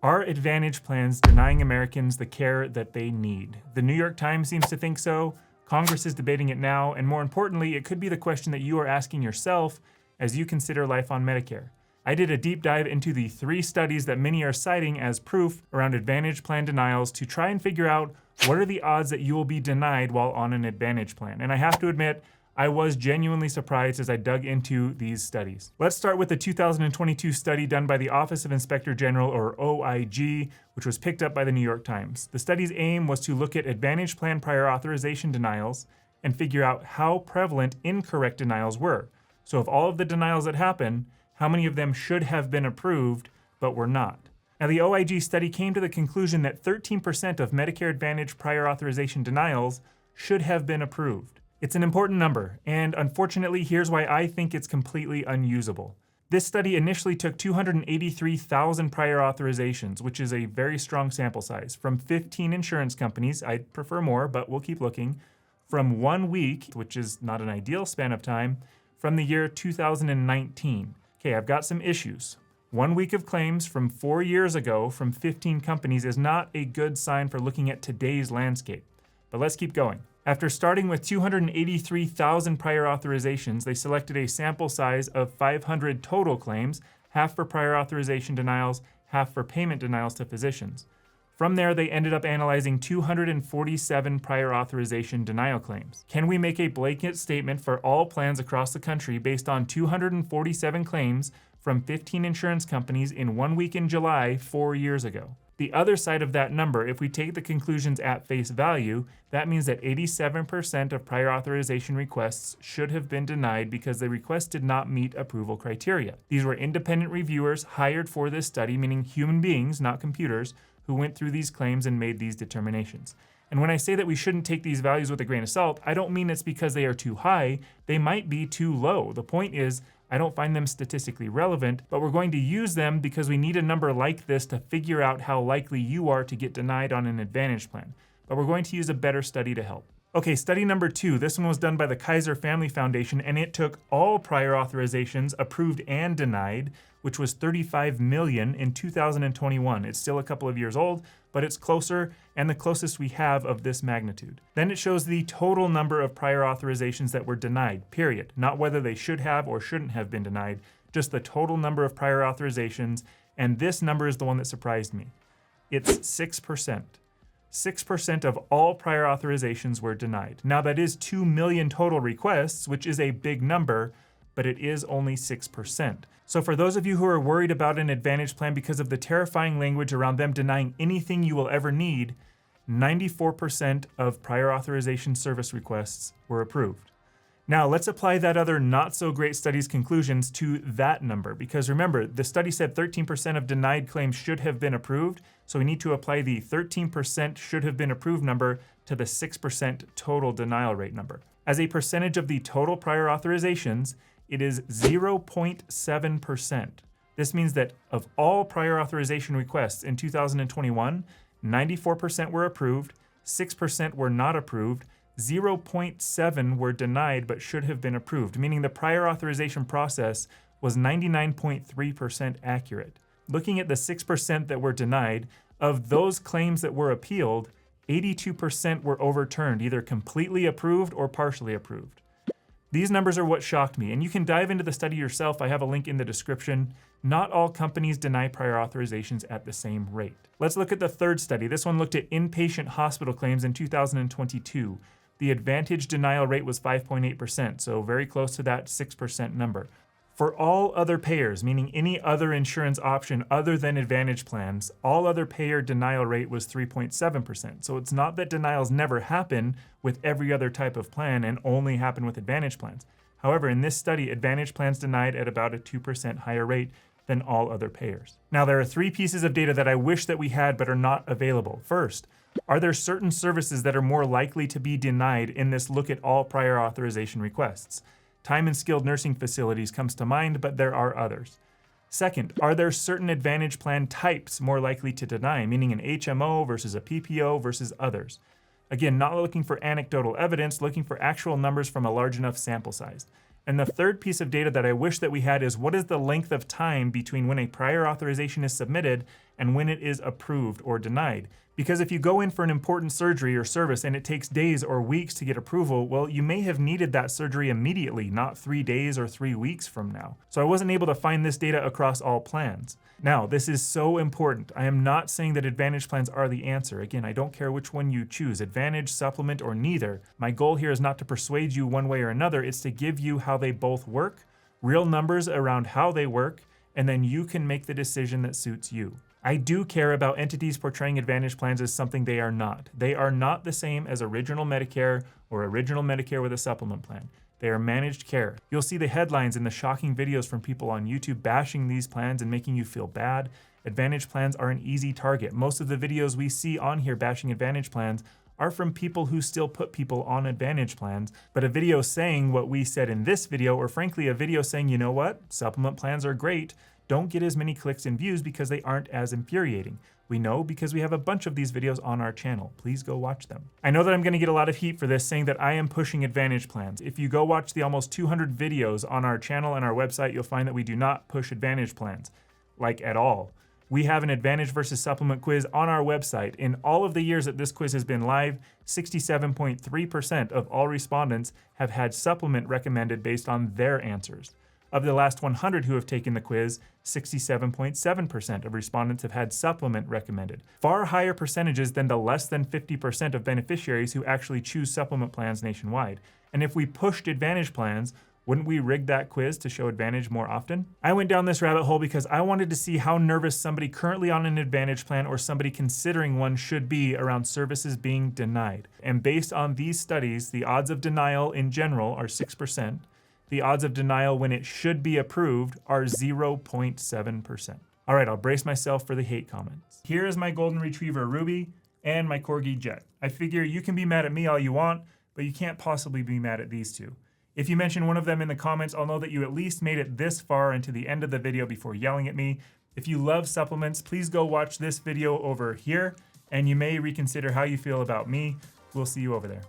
Are Advantage plans denying Americans the care that they need? The New York Times seems to think so. Congress is debating it now, and more importantly, it could be the question that you are asking yourself as you consider life on Medicare. I did a deep dive into the 3 studies that many are citing as proof around Advantage plan denials to try and figure out what are the odds that you will be denied while on an Advantage plan. And I have to admit, I was genuinely surprised as I dug into these studies. Let's start with the 2022 study done by the Office of Inspector General, or OIG, which was picked up by the New York Times. The study's aim was to look at Advantage plan prior authorization denials and figure out how prevalent incorrect denials were. So of all of the denials that happen, how many of them should have been approved but were not? Now, the OIG study came to the conclusion that 13% of Medicare Advantage prior authorization denials should have been approved. It's an important number, and unfortunately, here's why I think it's completely unusable. This study initially took 283,000 prior authorizations, which is a very strong sample size, from 15 insurance companies. I'd prefer more, but we'll keep looking. From 1 week, which is not an ideal span of time, from the year 2019. Okay, I've got some issues. 1 week of claims from 4 years ago from 15 companies is not a good sign for looking at today's landscape. But let's keep going. After starting with 283,000 prior authorizations, they selected a sample size of 500 total claims, half for prior authorization denials, half for payment denials to physicians. From there, they ended up analyzing 247 prior authorization denial claims. Can we make a blanket statement for all plans across the country based on 247 claims from 15 insurance companies in 1 week in July 4 years ago? The other side of that number, if we take the conclusions at face value, that means that 87% of prior authorization requests should have been denied because the request did not meet approval criteria. These were independent reviewers hired for this study, meaning human beings, not computers, who went through these claims and made these determinations. And when I say that we shouldn't take these values with a grain of salt, I don't mean it's because they are too high. They might be too low. The point is, I don't find them statistically relevant, but we're going to use them because we need a number like this to figure out how likely you are to get denied on an Advantage plan. But we're going to use a better study to help. Okay, study number 2. This one was done by the Kaiser Family Foundation, and it took all prior authorizations approved and denied, which was 35 million in 2021. It's still a couple of years old, but it's closer and the closest we have of this magnitude. Then it shows the total number of prior authorizations that were denied, period. Not whether they should have or shouldn't have been denied, just the total number of prior authorizations, and this number is the one that surprised me. It's 6%. 6% of all prior authorizations were denied. Now that is 2 million total requests, which is a big number, but it is only 6%. So for those of you who are worried about an Advantage plan because of the terrifying language around them denying anything you will ever need, 94% of prior authorization service requests were approved. Now let's apply that other not so great study's conclusions to that number, because remember, the study said 13% of denied claims should have been approved, so we need to apply the 13% should have been approved number to the 6% total denial rate number. As a percentage of the total prior authorizations, it is 0.7%. This means that of all prior authorization requests in 2021, 94% were approved, 6% were not approved, 0.7 were denied but should have been approved, meaning the prior authorization process was 99.3% accurate. Looking at the 6% that were denied, of those claims that were appealed, 82% were overturned, either completely approved or partially approved. These numbers are what shocked me, and you can dive into the study yourself. I have a link in the description. Not all companies deny prior authorizations at the same rate. Let's look at the third study. This one looked at inpatient hospital claims in 2022. The Advantage denial rate was 5.8%, so very close to that 6% number. For all other payers, meaning any other insurance option other than Advantage plans, all other payer denial rate was 3.7%. So it's not that denials never happen with every other type of plan and only happen with Advantage plans. However, in this study, Advantage plans denied at about a 2% higher rate than all other payers. Now, there are 3 pieces of data that I wish that we had but are not available. First, are there certain services that are more likely to be denied in this look at all prior authorization requests? Time and skilled nursing facilities comes to mind, but there are others. Second, are there certain Advantage plan types more likely to deny, meaning an HMO versus a PPO versus others? Again, not looking for anecdotal evidence, looking for actual numbers from a large enough sample size. And the third piece of data that I wish that we had is what is the length of time between when a prior authorization is submitted and when it is approved or denied. Because if you go in for an important surgery or service and it takes days or weeks to get approval, well, you may have needed that surgery immediately, not 3 days or 3 weeks from now. So I wasn't able to find this data across all plans. Now, this is so important. I am not saying that Advantage plans are the answer. Again, I don't care which one you choose, Advantage, Supplement, or neither. My goal here is not to persuade you one way or another. It's to give you how they both work, real numbers around how they work, and then you can make the decision that suits you. I do care about entities portraying Advantage plans as something they are not. They are not the same as Original Medicare or Original Medicare with a supplement plan. They are managed care. You'll see the headlines and the shocking videos from people on YouTube bashing these plans and making you feel bad. Advantage plans are an easy target. Most of the videos we see on here bashing Advantage plans are from people who still put people on Advantage plans, but a video saying what we said in this video, or frankly a video saying, you know what, supplement plans are great, don't get as many clicks and views because they aren't as infuriating. We know because we have a bunch of these videos on our channel. Please go watch them. I know that I'm gonna get a lot of heat for this, saying that I am pushing Advantage plans. If you go watch the almost 200 videos on our channel and our website, you'll find that we do not push Advantage plans, like at all. We have an Advantage versus Supplement quiz on our website. In all of the years that this quiz has been live, 67.3% of all respondents have had Supplement recommended based on their answers. Of the last 100 who have taken the quiz, 67.7% of respondents have had Supplement recommended. Far higher percentages than the less than 50% of beneficiaries who actually choose supplement plans nationwide. And if we pushed Advantage plans, wouldn't we rig that quiz to show Advantage more often? I went down this rabbit hole because I wanted to see how nervous somebody currently on an Advantage plan or somebody considering one should be around services being denied. And based on these studies, the odds of denial in general are 6%. The odds of denial when it should be approved are 0.7%. All right, I'll brace myself for the hate comments. Here is my golden retriever, Ruby, and my corgi, Jet. I figure you can be mad at me all you want, but you can't possibly be mad at these two. If you mention one of them in the comments, I'll know that you at least made it this far into the end of the video before yelling at me. If you love supplements, please go watch this video over here, and you may reconsider how you feel about me. We'll see you over there.